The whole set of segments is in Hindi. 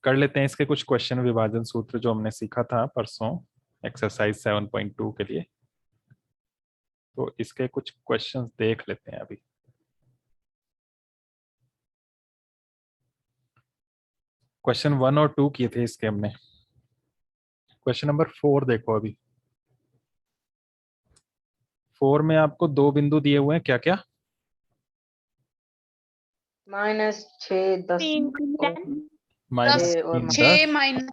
कर लेते हैं इसके कुछ क्वेश्चन, विभाजन सूत्र जो हमने सीखा था परसों एक्सरसाइज 7.2 के लिए। तो इसके कुछ क्वेश्चंस देख लेते हैं अभी। क्वेश्चन 1 और 2 किए थे इसके हमने। क्वेश्चन नंबर 4 देखो अभी। 4 में आपको दो बिंदु दिए हुए हैं, क्या क्या? -6 10 3 -3 और 10 माइनस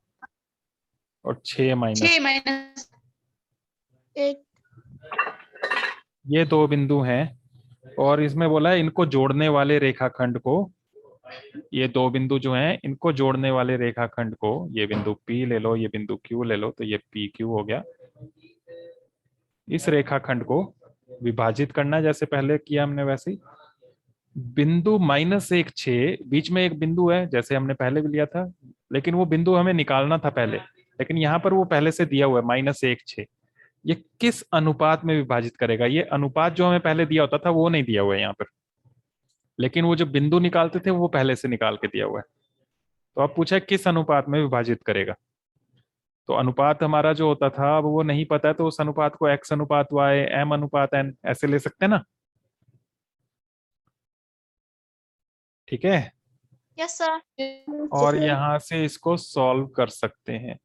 और 6 माइनस। 1। ये दो बिंदु हैं और इसमें बोला है इनको जोड़ने वाले रेखाखंड को, ये दो बिंदु जो हैं इनको जोड़ने वाले रेखाखंड को, ये बिंदु P ले लो, ये बिंदु Q ले लो, तो ये PQ हो गया। इस रेखाखंड को विभाजित करना है जैसे पहले किया हमने वैसे ही। बिंदु -1 6 बीच में एक बिंदु है जैसे हमने पहले भी लिया था, लेकिन वो बिंदु हमें निकालना था पहले, लेकिन यहाँ पर वो पहले से दिया हुआ है -1 6। ये किस अनुपात में विभाजित करेगा? ये अनुपात जो हमें पहले दिया होता था वो नहीं दिया हुआ है यहाँ पर, लेकिन वो जो बिंदु निकालते थे वो पहले से निकाल के दिया हुआ है। तो अब पूछा है किस अनुपात में विभाजित करेगा। तो अनुपात हमारा जो होता था अब वो नहीं पता है, तो उस अनुपात को x अनुपात y, m अनुपात n ऐसे ले सकते हैं ना। ठीक है, यस सर। और यहाँ से इसको सॉल्व कर सकते हैं।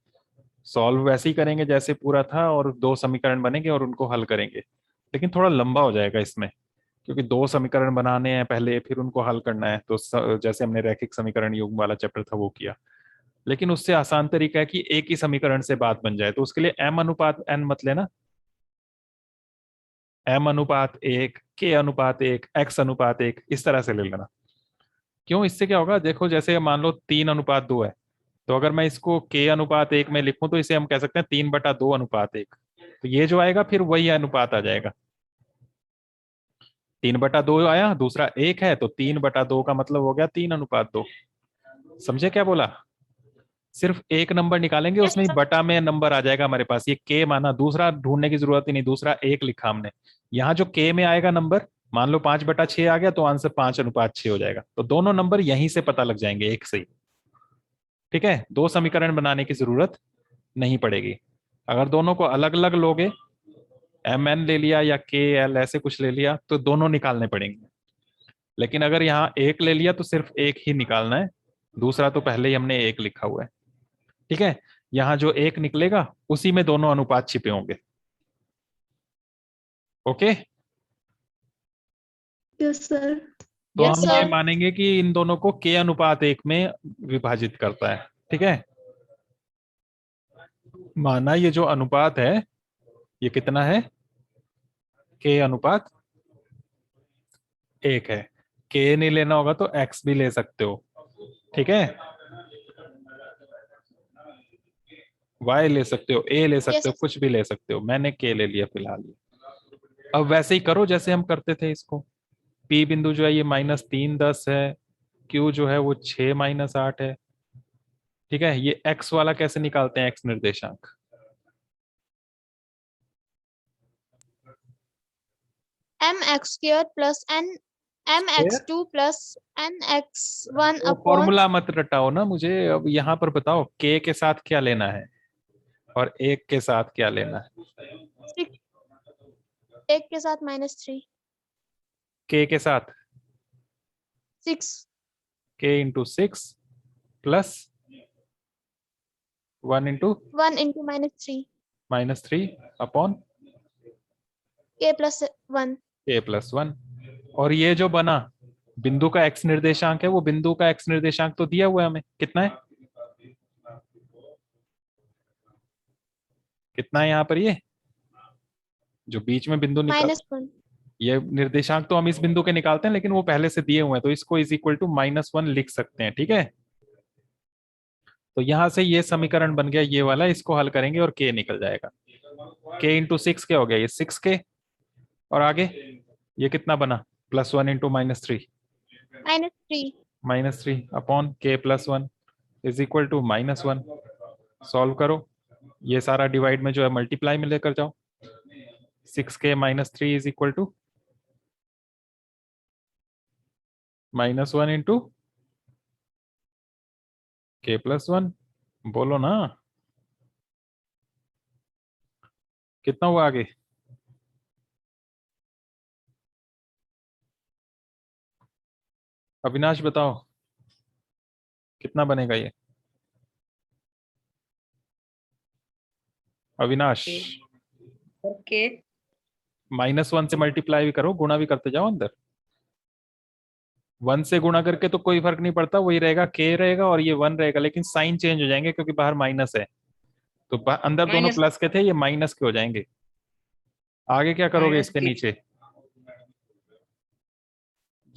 सॉल्व वैसे ही करेंगे जैसे पूरा था, और दो समीकरण बनेंगे और उनको हल करेंगे, लेकिन थोड़ा लंबा हो जाएगा इसमें, क्योंकि दो समीकरण बनाने हैं पहले, फिर उनको हल करना है। तो जैसे हमने रैखिक समीकरण युग्म वाला चैप्टर था वो किया, लेकिन उससे आसान तरीका है कि एक ही समीकरण से बात बन जाए। तो उसके लिए m अनुपात n मत लेना, m अनुपात 1, k अनुपात 1, x अनुपात 1, इस तरह से ले लेना। क्यों? इससे क्या होगा, देखो जैसे मान लो 3:2 है, तो अगर मैं इसको k अनुपात 1 में लिखूं तो इसे हम कह सकते हैं 3/2 अनुपात 1। तो ये जो आएगा फिर वही अनुपात आ जाएगा। 3/2 आया, दूसरा 1 है, तो 3/2 का मतलब हो गया 3:2। समझे क्या बोला? सिर्फ एक नंबर निकालेंगे, Yes, उसमें ही sir. बटा में नंबर आ जाएगा हमारे पास। ये के माना, दूसरा ढूंढने की जरूरत ही नहीं, दूसरा एक लिखा हमने। यहाँ जो के में आएगा नंबर, मान लो 5/6 आ गया, तो आंसर 5:6 हो जाएगा। तो दोनों नंबर यहीं से पता लग जाएंगे एक से ही। ठीक है, दो समीकरण बनाने की जरूरत नहीं पड़ेगी। अगर दोनों को अलग अलग लोगे, mn ले लिया या kl ऐसे कुछ ले लिया, तो दोनों निकालने पड़ेंगे। लेकिन अगर यहाँ एक ले लिया तो सिर्फ एक ही निकालना है, दूसरा तो पहले ही हमने एक लिखा हुआ है। ठीक है, यहां जो एक निकलेगा उसी में दोनों अनुपात छिपे होंगे। Okay, yes sir. तो Yes, हम sir. ये मानेंगे कि इन दोनों को k अनुपात 1 में विभाजित करता है। ठीक है, माना ये जो अनुपात है ये कितना है, k अनुपात 1 है। k नहीं लेना होगा तो x भी ले सकते हो। ठीक है, y ले सकते हो, a ले सकते हो, Yes, कुछ भी ले सकते हो। मैंने k ले लिया फिलहाल। अब वैसे ही करो जैसे हम करते थे इसको। P बिंदु जो है ये -3 10 है, Q जो है वो 6 -8 है। ठीक है, ये x वाला कैसे निकालते हैं, x निर्देशांक? mx² plus n mx2 plus nx1 वो अपॉन फॉर्मूला मत रटाओ ना मुझे, अब यहाँ पर बताओ k के साथ क्या लेना है और 1 के साथ क्या लेना है। 6 1 के साथ -3 k के साथ 6 k × 6 plus 1 × 1 into -3 -3 upon k plus 1 k+1। और ये जो बना बिंदु का x निर्देशांक है, वो बिंदु का x निर्देशांक तो दिया हुआ है हमें, कितना है, कितना है यहाँ पर, ये जो बीच में बिंदु निकाल, -1 ये निर्देशांक तो हम इस बिंदु के निकालते हैं, लेकिन वो पहले से दिए हुए हैं, तो इसको इज इक्वल टू -1 लिख सकते हैं। ठीक है, तो यहां से ये समीकरण बन गया ये वाला, इसको हल करेंगे और k निकल जाएगा। k × 6 क्या हो गया, ये 6k, और आगे ये कितना बना, +1 × -3 -3 upon k+1 is equal to -1। Solve करो, ये सारा डिवाइड में जो है मल्टीप्लाई में लेकर जाओ। 6k - 3 is equal to -1 × k+1 बोलो ना, कितना हुआ आगे? अविनाश बताओ कितना बनेगा ये? अविनाश, ओके -1 से मल्टीप्लाई भी करो, गुणा भी करते जाओ अंदर। 1 से गुणा करके तो कोई फर्क नहीं पड़ता, वही रहेगा, k रहेगा और ये 1 रहेगा, लेकिन साइन चेंज हो जाएंगे क्योंकि बाहर माइनस है। तो अंदर दोनों माइनस प्लस के थे, ये माइनस के हो जाएंगे। आगे क्या करोगे माइनस इसके के नीचे?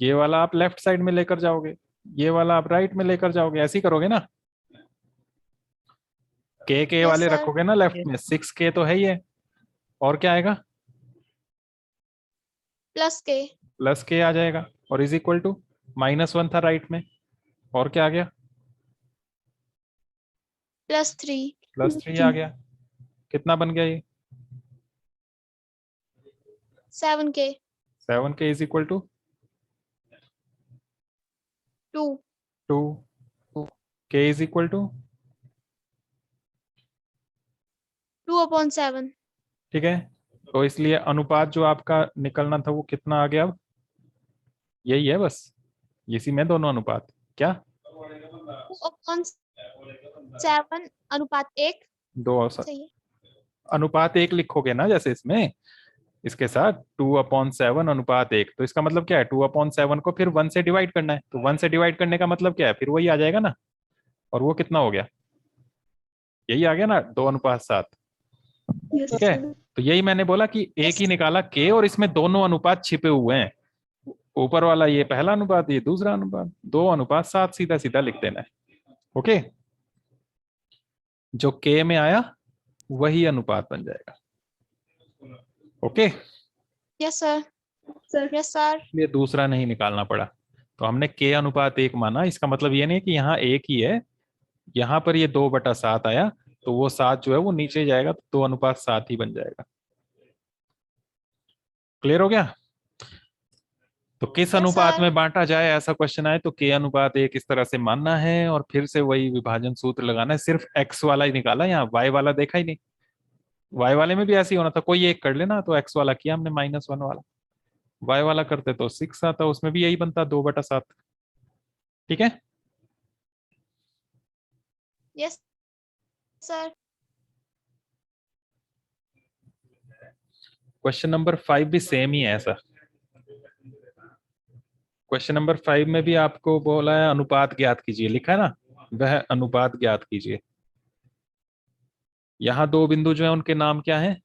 ये वाला आप लेफ्ट साइड में लेकर जाओगे, ये वाला आप राइट में लेकर जाओगे, ऐसे ही करोगे ना? के Yes, वाले sir. रखोगे ना लेफ्ट में, 6k तो है ही है, और क्या आएगा? Plus K. प्लस के आ जाएगा, और इज इक्वल टू -1 था राइट में, और क्या आ गया? Plus 3. +3 आ गया। कितना बन गया ये? 7K. 7k is equal to 2. 2, k is equal to, 2/7. ठीक है। तो इसलिए अनुपात जो आपका निकलना था वो कितना आ गया अब? यही है बस, इसी में दोनों अनुपात क्या? 2/7 अनुपात 1. दो सही है. अनुपात 1 लिखोगे ना, जैसे इसमें इसके साथ 2/7 अनुपात 1, तो इसका मतलब क्या है? 2/7 को फिर 1 से डिवाइड करना है, तो 1 से डिवाइड करने का मतलब क्या है? फिर वही आ जाएगा ना। और वो कितना हो गया? यही आ गया ना, 2/7। Yes, ठीक है, तो यही मैंने बोला कि एक ही निकाला के, और इसमें दोनों अनुपात छिपे हुए हैं। ऊपर वाला ये पहला अनुपात, ये दूसरा अनुपात, 2/7 सीधा सीधा लिख देना है। ओके, जो के में आया वही अनुपात बन जाएगा। Okay, Yes, sir. Yes, sir. ये दूसरा नहीं निकालना पड़ा। तो हमने k अनुपात 1 माना, इसका मतलब ये नहीं कि यहाँ एक ही है, यहाँ पर ये 2/7 आया, तो वो 7 जो है वो नीचे जाएगा, तो 2/7 ही बन जाएगा। क्लियर हो गया? तो किस Yes, अनुपात sir. में बांटा जाए, ऐसा क्वेश्चन आए तो k अनुपात 1 इस तरह से मानना है, और फिर से वही विभाजन सूत्र लगाना है। सिर्फ x वाला ही निकाला, यहाँ y वाला देखा ही नहीं। y वाले में भी ऐसे ही होना था, कोई एक कर लेना, तो x वाला किया हमने -1 वाला, y वाला करते तो 6 आता, उसमें भी यही बनता 2/7। ठीक है, Yes, sir. क्वेश्चन नंबर 5 भी सेम ही है ऐसा। क्वेश्चन नंबर 5 में भी आपको बोला है अनुपात ज्ञात कीजिए, लिखा है ना, वह अनुपात ज्ञात कीजिए। यहाँ दो बिंदु जो है उनके नाम क्या है?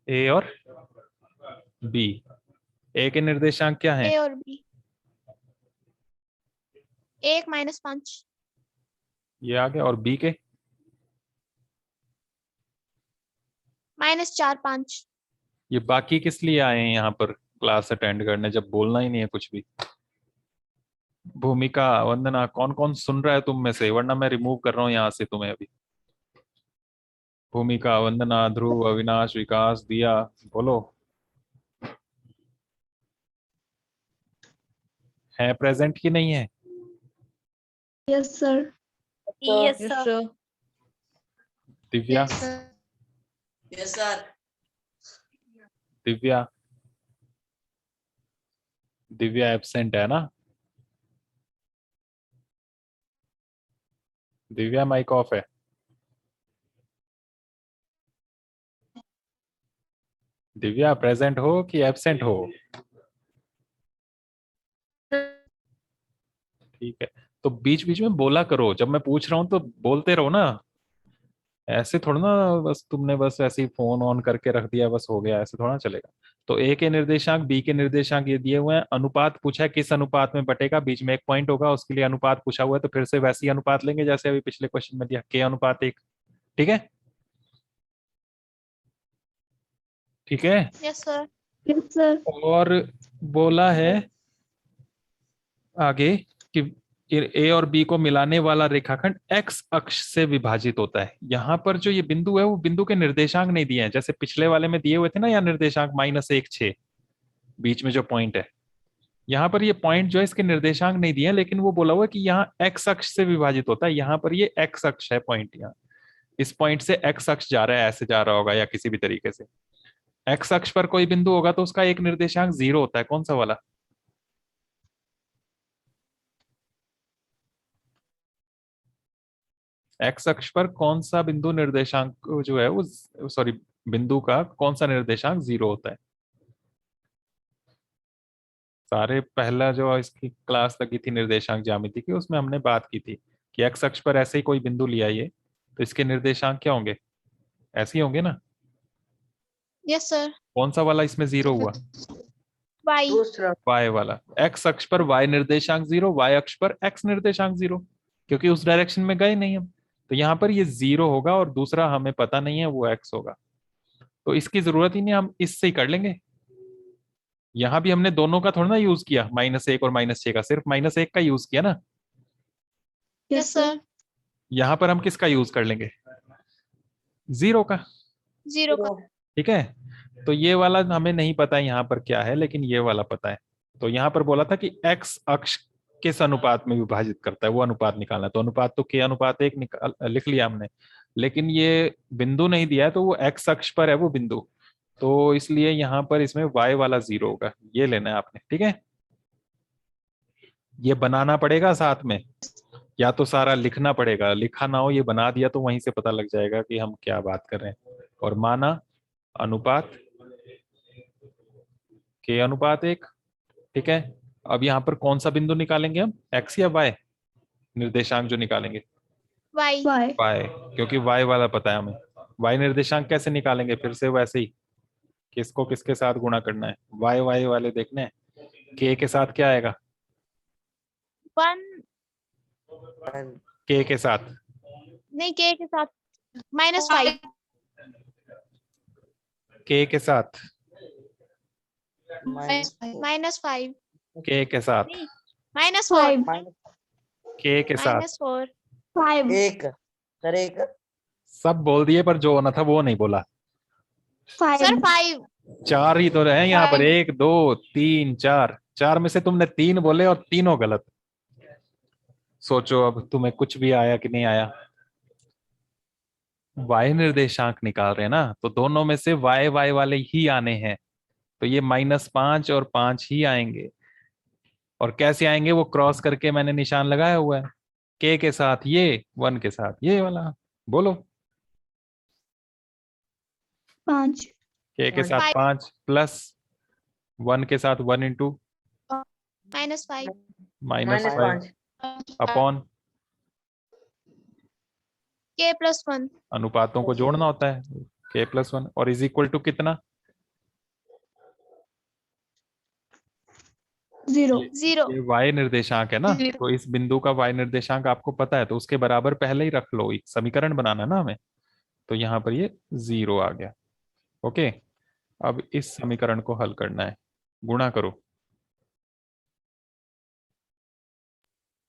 ए और बी। ए के निर्देशांक क्या है? A और B. 1 -5. ये आ गया, और बी के? -4 5. ये बाकी किस लिए आए हैं यहाँ पर क्लास अटेंड करने, जब बोलना ही नहीं है कुछ भी? भूमिका, वंदना, कौन कौन सुन रहा है तुम में से, वरना मैं रिमूव कर रहा हूँ यहाँ से तुम्हें अभी। भूमिका, वंदना, ध्रुव, अविनाश, विकास, दिया, बोलो। है प्रेजेंट की नहीं है? Yes, sir. Yes, sir. Divya, Yes, sir. Yes, sir. Divya, Divya absent है ना? दिव्या माइक ऑफ है। दिव्या प्रेजेंट हो कि एब्सेंट हो? ठीक है, तो बीच बीच में बोला करो, जब मैं पूछ रहा हूं तो बोलते रहो ना। ऐसे थोड़ा ना, बस तुमने बस ऐसे ही फोन ऑन करके रख दिया बस हो गया, ऐसे थोड़ा चलेगा। तो ए के निर्देशांक, बी के निर्देशांक ये दिए हुए हैं, अनुपात पूछा है किस अनुपात में बटेगा, बीच में एक पॉइंट होगा, उसके लिए अनुपात पूछा हुआ है, तो फिर से वैसे ही अनुपात लेंगे जैसे अभी पिछले क्वेश्चन में दिया, k/1। ठीक है, ठीक है। Yes, sir. Yes, sir. और बोला है आगे कि ए और बी को मिलाने वाला रेखाखंड x अक्ष से विभाजित होता है। यहाँ पर जो ये बिंदु है वो बिंदु के निर्देशांक नहीं दिए हैं, जैसे पिछले वाले में दिए हुए थे ना, या निर्देशांक -1 6, बीच में जो पॉइंट है यहाँ पर ये पॉइंट जो है इसके निर्देशांक नहीं दिए हैं, लेकिन वो बोला हुआ है कि यहाँ एक्स अक्ष से विभाजित होता है। यहाँ पर ये एक्स अक्ष है पॉइंट, यहाँ इस पॉइंट से एक्स अक्ष जा रहा है, ऐसे जा रहा होगा या किसी भी तरीके से। एक्स अक्ष पर कोई बिंदु होगा तो उसका एक निर्देशांक 0 होता है। कौन सा वाला? एक्स अक्ष पर कौन सा बिंदु निर्देशांक जो है वो, सॉरी, बिंदु का कौन सा निर्देशांक 0 होता है? सारे पहला जो इसकी क्लास लगी थी निर्देशांक ज्यामिति की, उसमें हमने बात की थी कि एक्स अक्ष पर ऐसे ही कोई बिंदु लिया ये, तो इसके निर्देशांक क्या होंगे? ऐसे ही होंगे ना। Yes sir. कौन सा वाला इसमें 0 हुआ? वाई। दूसरा। y वाला। x अक्ष पर y निर्देशांक 0, y अक्ष पर x निर्देशांक 0, क्योंकि उस डायरेक्शन में गए नहीं हम। तो यहाँ पर ये 0 होगा और दूसरा हमें पता नहीं है वो x होगा, तो इसकी जरूरत ही नहीं, हम इससे ही कर लेंगे। यहाँ भी हमने दोनों का थोड़ा ना यूज किया, -1 और -6 का, सिर्फ -1 का यूज किया ना। Yes sir. यहाँ पर हम किसका यूज कर लेंगे? 0 का। 0 का। ठीक है, तो ये वाला हमें नहीं पता है यहाँ पर क्या है, लेकिन ये वाला पता है। तो यहाँ पर बोला था कि x अक्ष किस अनुपात में विभाजित करता है, वो अनुपात निकालना है। तो अनुपात तो k अनुपात 1 लिख लिया हमने, लेकिन ये बिंदु नहीं दिया है, तो वो x अक्ष पर है वो बिंदु, तो इसलिए यहाँ पर इसमें y वाला 0 होगा। ये लेना है आपने, ठीक है। ये बनाना पड़ेगा साथ में, या तो सारा लिखना पड़ेगा, लिखा ना हो ये बना दिया तो वहीं से पता लग जाएगा कि हम क्या बात कर रहे हैं। और माना अनुपात k अनुपात 1, ठीक है। अब यहाँ पर कौन सा बिंदु निकालेंगे हम, x या y? निर्देशांक जो निकालेंगे वाई। y, क्योंकि y वाला पता है हमें। y निर्देशांक कैसे निकालेंगे? फिर से वैसे ही, किसको किसके साथ गुणा करना है, y वाले देखने हैं। k के साथ क्या आएगा? 1 k के साथ नहीं, के साथ -5। k के साथ -5। k के साथ -4। k के साथ -4। 1 सर, 1 सब बोल दिए, पर जो होना था वो नहीं बोला। सर 5। 4 ही तो रहे यहाँ पर, 1 2 3 4, 4 में से तुमने 3 बोले और तीनों गलत। सोचो अब तुम्हें कुछ भी आया कि नहीं आया। y निर्देशांक निकाल रहे हैं ना, तो दोनों में से y वाले ही आने हैं, तो ये -5 और 5 ही आएंगे। और कैसे आएंगे वो क्रॉस करके मैंने निशान लगाया हुआ है, k के साथ ये, 1 के साथ ये वाला। बोलो। 5। k के साथ 5 प्लस 1 के साथ 1 इंटू -5। -5 upon k + 1। अनुपातों को जोड़ना होता है, k + 1 और इज इक्वल टू कितना? 0। ये y निर्देशांक है ना, तो इस बिंदु का y निर्देशांक आपको पता है, तो उसके बराबर पहले ही रख लो। एक समीकरण बनाना है ना हमें, तो यहाँ पर ये 0 आ गया। ओके, अब इस समीकरण को हल करना है, गुणा करो।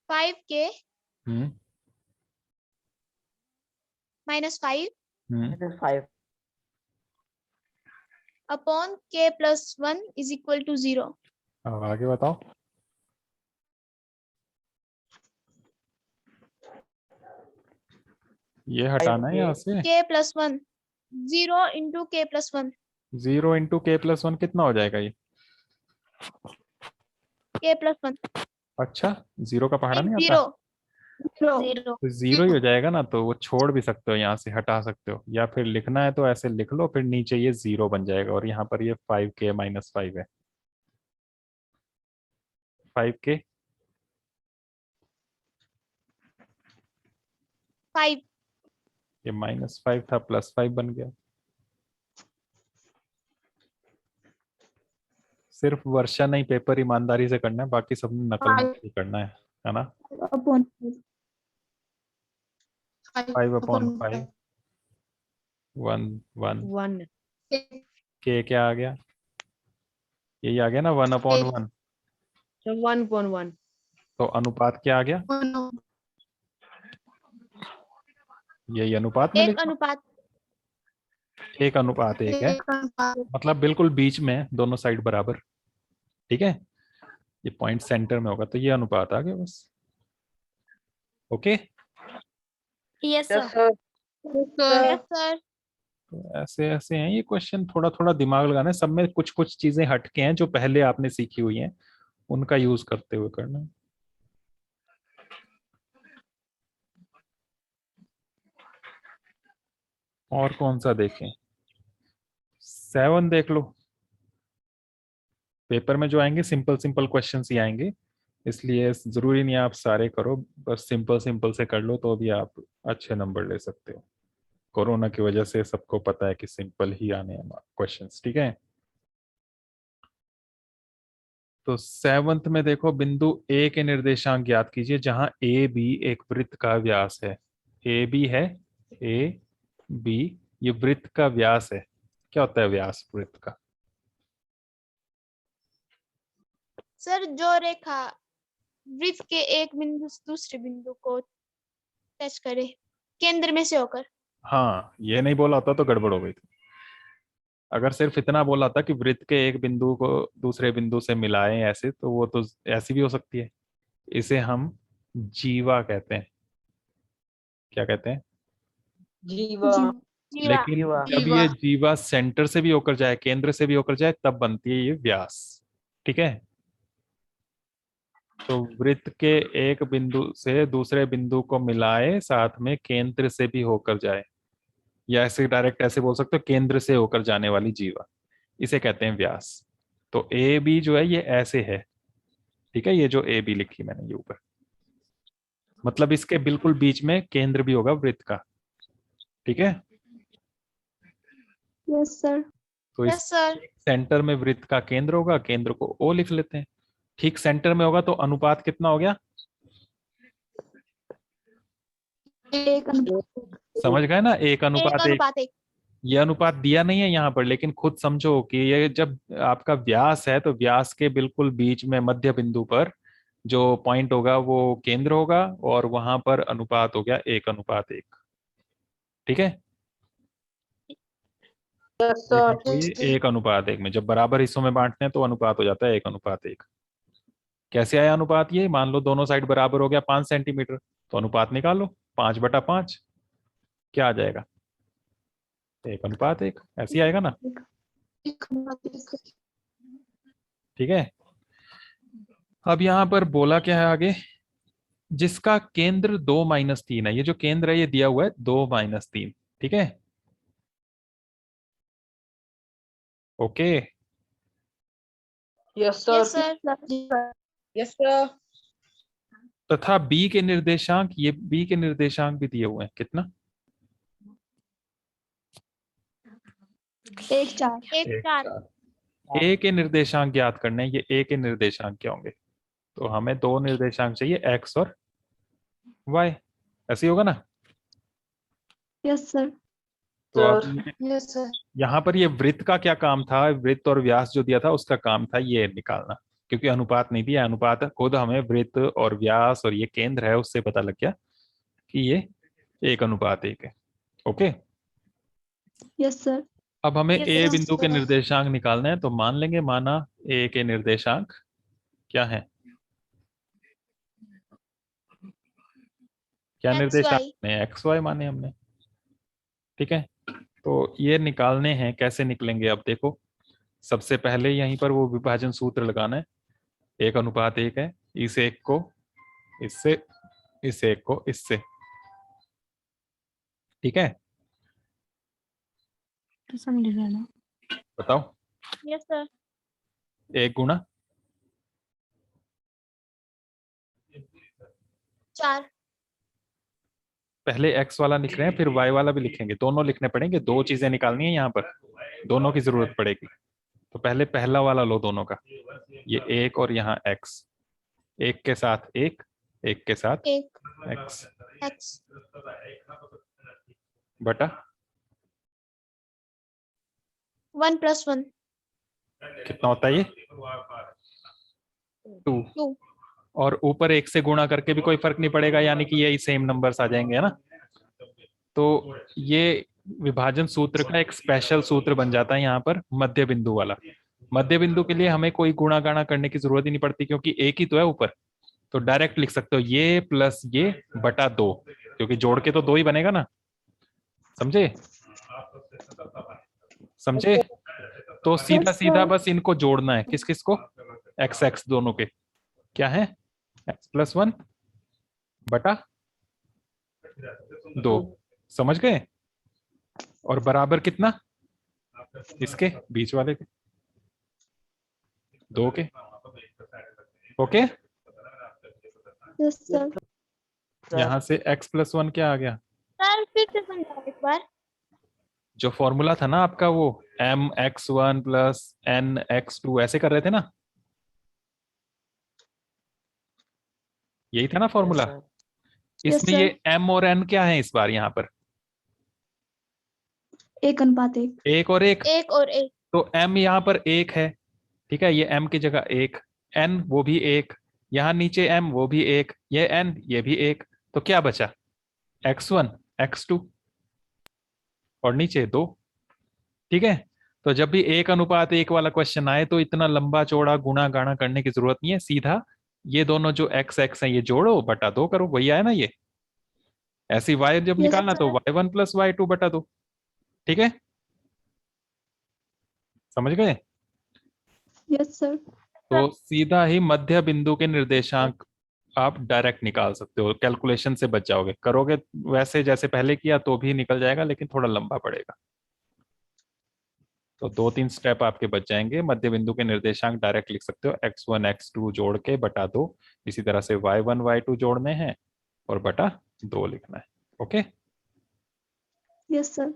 5k हम्म -5 5 अपॉन k + 1 = 0। अब आगे बताओ। ये हटाना है यहाँ से। k + 1 0 × k + 1। 0 इंटू k + 1 कितना हो जाएगा ये? k + 1 अच्छा, 0 का पहाड़ा नहीं आता? 0। तो 0 ही हो जाएगा ना, तो वो छोड़ भी सकते हो, यहाँ से हटा सकते हो, या फिर लिखना है तो ऐसे लिख लो, फिर नीचे ये 0 बन जाएगा और यहाँ पर ये 5k - 5 है। 5k 5। ये -5 था, +5 बन गया। सिर्फ वर्षा नहीं पेपर ईमानदारी से करना है, बाकी सब नकल नहीं करना है ना। 5/5 1 1 1 k क्या आ गया? यही आ गया ना, 1/1। 1/1 तो अनुपात क्या आ गया? यही अनुपात में 1 लिखा, अनुपात 1/1 है, मतलब बिल्कुल बीच में है, दोनों साइड बराबर। ठीक है, ये पॉइंट सेंटर में होगा, तो ये अनुपात आ गया बस। Okay, Yes, sir. sir. Yes, sir. तो ऐसे ऐसे हैं ये क्वेश्चन, थोड़ा थोड़ा दिमाग लगाना है, सब में कुछ कुछ चीजें हटके हैं जो पहले आपने सीखी हुई हैं, उनका यूज करते हुए करना है। और कौन सा देखें? 7 देख लो। पेपर में जो आएंगे सिंपल सिंपल क्वेश्चन ही आएंगे, इसलिए जरूरी नहीं आप सारे करो, बस सिंपल सिंपल से कर लो तो भी आप अच्छे नंबर ले सकते हो। कोरोना की वजह से सबको पता है कि सिंपल ही आने हैं क्वेश्चंस, ठीक है। तो 7th में देखो, बिंदु ए के निर्देशांक ज्ञात कीजिए जहां ए बी एक वृत्त का व्यास है। ए बी है, ए बी, ये वृत्त का व्यास है। क्या होता है व्यास वृत्त का? सर, जो रेखा वृत्त के एक बिंदु से दूसरे बिंदु को टच करे केंद्र में से होकर। हाँ, ये नहीं बोला होता तो गड़बड़ हो गई थी। अगर सिर्फ इतना बोला था कि वृत्त के एक बिंदु को दूसरे बिंदु से मिलाएं ऐसे, तो वो तो ऐसी भी हो सकती है। इसे हम जीवा कहते हैं। क्या कहते हैं? जीवा। जीवा। लेकिन जीवा। जब ये जीवा सेंटर से भी होकर जाए, केंद्र से भी होकर जाए, तब बनती है ये व्यास, ठीक है। तो वृत्त के एक बिंदु से दूसरे बिंदु को मिलाए, साथ में केंद्र से भी होकर जाए, या ऐसे डायरेक्ट ऐसे बोल सकते हो, केंद्र से होकर जाने वाली जीवा, इसे कहते हैं व्यास। तो ए बी जो है ये ऐसे है, ठीक है। ये जो ए बी लिखी मैंने ये ऊपर, मतलब इसके बिल्कुल बीच में केंद्र भी होगा वृत्त का, ठीक है। Yes sir. तो यस इस सर। सेंटर में वृत्त का केंद्र होगा, केंद्र को ओ लिख लेते हैं। ठीक सेंटर में होगा तो अनुपात कितना हो गया? एक समझ गए ना, एक अनुपात एक। अनुपात एक। ये अनुपात दिया नहीं है यहाँ पर, लेकिन खुद समझो कि ये जब आपका व्यास है तो व्यास के बिल्कुल बीच में मध्य बिंदु पर जो पॉइंट होगा वो केंद्र होगा, और वहां पर अनुपात हो गया 1:1, ठीक है। देखो ये 1:1 में जब बराबर हिस्सों में बांटते हैं तो अनुपात हो जाता है 1:1। कैसे आया अनुपात? ये मान लो दोनों साइड बराबर हो गया 5 सेंटीमीटर, तो अनुपात निकालो 5/5, क्या आ जाएगा? 1:1, ऐसे ही आएगा ना, ठीक है। अब यहाँ पर बोला क्या है आगे? जिसका केंद्र 2-3 है, ये जो केंद्र है ये दिया हुआ है 2-3, ठीक है। Okay, yes yes sir. Sir. Yes sir. तथा बी के निर्देशांक, ये बी के निर्देशांक भी दिए हुए हैं, कितना? 1 4 1 4। ए के निर्देशांक ज्ञात करने हैं। ये ए के निर्देशांक क्या होंगे? तो हमें दो निर्देशांक चाहिए, एक्स और वाई, ऐसे ही होगा ना। Yes sir. तो अब यस सर। यहाँ पर ये वृत्त का क्या काम था? वृत्त और व्यास जो दिया था उसका काम था ये निकालना, क्योंकि अनुपात नहीं दिया। अनुपात खुद हमें वृत्त और व्यास और ये केंद्र है उससे पता लग गया कि ये 1:1 है। Okay, yes sir. अब हमें Yes, ए sir. बिंदु के निर्देशांक निकालने हैं, तो मान लेंगे, माना ए के निर्देशांक क्या है? क्या XY. निर्देशांक में एक्स वाई माने हमने, ठीक है। तो ये निकालने हैं, कैसे निकलेंगे? अब देखो, सबसे पहले यहीं पर वो विभाजन सूत्र लगाना है। 1:1 है, इस एक को इससे, इस एक को इससे, ठीक है। तो समझ लेना। बताओ, यस सर। 1 गुणा 4। पहले x वाला लिख रहे हैं, फिर y वाला भी लिखेंगे, दोनों लिखने पड़ेंगे। दो चीजें निकालनी है यहाँ पर, दोनों की जरूरत पड़ेगी। तो पहले पहला वाला लो दोनों का, ये 1 और यहाँ x, 1 के साथ 1, 1 के साथ 1 x x बटा 1 + 1 कितना होता है ये? 2। 2। और ऊपर 1 से गुणा करके भी कोई फर्क नहीं पड़ेगा, यानी कि यही सेम नंबर्स आ जाएंगे, है ना। तो ये विभाजन सूत्र का एक स्पेशल सूत्र बन जाता है यहाँ पर, मध्य बिंदु वाला। मध्य बिंदु के लिए हमें कोई गुणा गाणा करने की जरूरत ही नहीं पड़ती, क्योंकि एक ही तो है ऊपर। तो डायरेक्ट लिख सकते हो ये प्लस ये बटा 2, क्योंकि जोड़ के तो 2 ही बनेगा ना। समझे? समझे? तो सीधा सीधा बस इनको जोड़ना है। किस किस को? एक्स एक्स दोनों के। क्या है? x+1 बटा 2। समझ गए? और बराबर कितना? इसके बीच वाले के, 2 के। ओके। Yes sir. यहां से x+1 क्या आ गया? सर फिर से समझाओ एक बार। जो फॉर्मूला था ना आपका, वो mx1 प्लस nx2 ऐसे कर रहे थे ना, यही था ना फॉर्मूला। इसमें ये m और n क्या है इस बार यहाँ पर? 1:1। एक और एक। एक और एक। तो m यहाँ पर एक है, ठीक है, ये m की जगह एक, n वो भी एक, यहाँ नीचे m वो भी एक, ये n ये भी एक। तो क्या बचा? x1 x2 और नीचे 2। ठीक है। तो जब भी 1:1 वाला क्वेश्चन आए तो इतना लंबा चौड़ा गुणा गाणा करने की जरूरत नहीं है, सीधा ये दोनों जो x x है ये जोड़ो बटा 2 करो, वही आया ना ये। ऐसी y जब Yes, निकालना तो sir. y1 प्लस y2 बटा 2। ठीक है, समझ गए? Yes sir. तो सीधा ही मध्य बिंदु के निर्देशांक आप डायरेक्ट निकाल सकते हो, कैलकुलेशन से बच जाओगे। करोगे वैसे जैसे पहले किया तो भी निकल जाएगा, लेकिन थोड़ा लंबा पड़ेगा। तो 2-3 स्टेप आपके बच जाएंगे। मध्य बिंदु के निर्देशांक डायरेक्ट लिख सकते हो, x1 x2 जोड़ के बटा 2। इसी तरह से y1 y2 जोड़ने हैं और बटा 2 लिखना है। Okay, yes sir.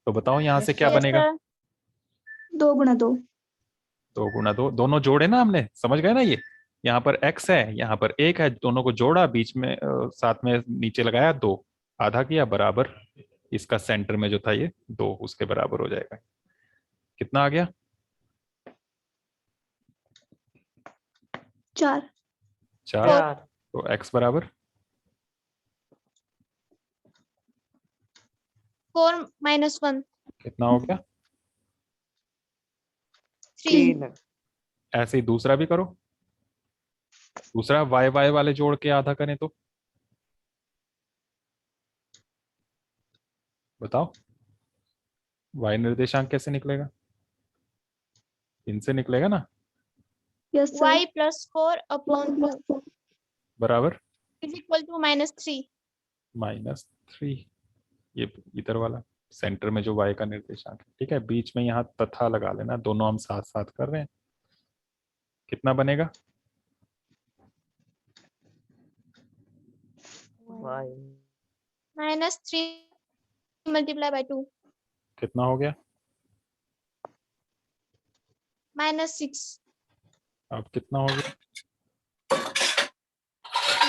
तो बताओ यहाँ से क्या Yes, बनेगा? sir. 2 × 2। 2 गुणा 2, दोनों जोड़े ना हमने, समझ गए ना? ये यहाँ पर x है, यहाँ पर 1 है, दोनों को जोड़ा, बीच में साथ में नीचे लगाया 2, आधा किया बराबर, इसका सेंटर में जो था ये 2 उसके बराबर हो जाएगा। कितना आ गया? 4। 4। तो x बराबर 4 minus 1 कितना हो गया? 3. ऐसे ही दूसरा भी करो। दूसरा y y वाले जोड़ के आधा करें तो बताओ y निर्देशांक कैसे निकलेगा? इनसे निकलेगा ना। Yes sir. Y plus 4 upon 2 बराबर is equal to -3. -3। ये इधर वाला सेंटर में जो y का निर्देशांक है, ठीक है, बीच में यहाँ तथा लगा लेना, दोनों हम साथ साथ कर रहे हैं। कितना बनेगा? -3 multiply by 2 कितना हो गया? -6. अब कितना हो गया?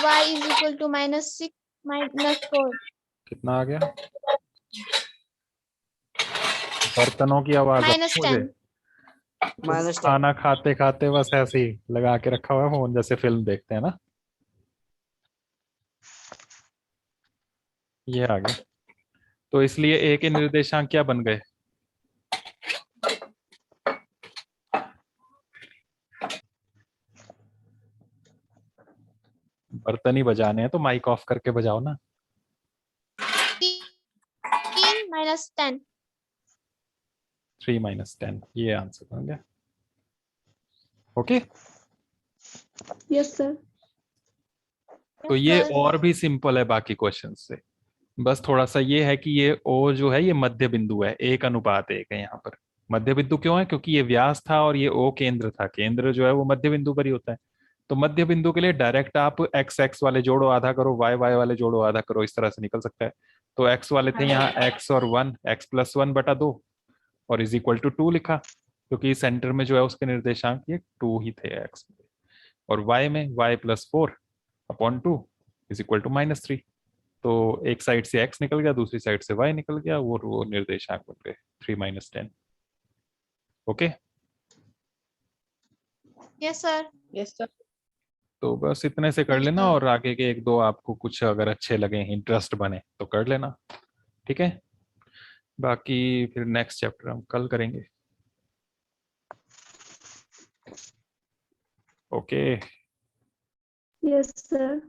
Y is equal to -6 -4. कितना आ गया? बर्तनों की आवाज आ रही है मुझे। -10. खाना खाते खाते बस ऐसे ही लगा के रखा हुआ है फोन, जैसे फिल्म देखते हैं ना। ये आ गया। तो इसलिए ए के निर्देशांक क्या बन गए? बर्तन ही बजाने हैं तो माइक ऑफ करके बजाओ ना। 3 minus 10. 3 - 10 ये आंसर बन गया। Okay, yes sir. तो ये और भी सिंपल है बाकी क्वेश्चन से। बस थोड़ा सा ये है कि ये ओ जो है ये मध्य बिंदु है, 1:1 है यहाँ पर। मध्य बिंदु क्यों है? क्योंकि ये व्यास था और ये ओ केंद्र था। केंद्र जो है वो मध्य बिंदु पर ही होता है। तो मध्य बिंदु के लिए डायरेक्ट आप एक्स एक्स वाले जोड़ो आधा करो, वाई वाई वाले जोड़ो आधा करो, इस तरह से निकल सकता है। तो एक्स वाले थे यहाँ एक्स और 1, x+1 बटा 2 और इज इक्वल टू 2 लिखा, क्योंकि सेंटर में जो है उसके निर्देशांक ये 2 ही थे एक्स में। और वाई में y+4/2 इज इक्वल टू -3। तो एक साइड से x निकल गया, दूसरी साइड से y निकल गया, वो निर्देशांक बन गए 3 - 10। Okay, Yes, sir. Yes sir. तो बस इतने से कर लेना, और आगे के 1-2 आपको कुछ अगर अच्छे लगे, इंटरेस्ट बने तो कर लेना। ठीक है, बाकी फिर नेक्स्ट चैप्टर हम कल करेंगे। Okay yes sir.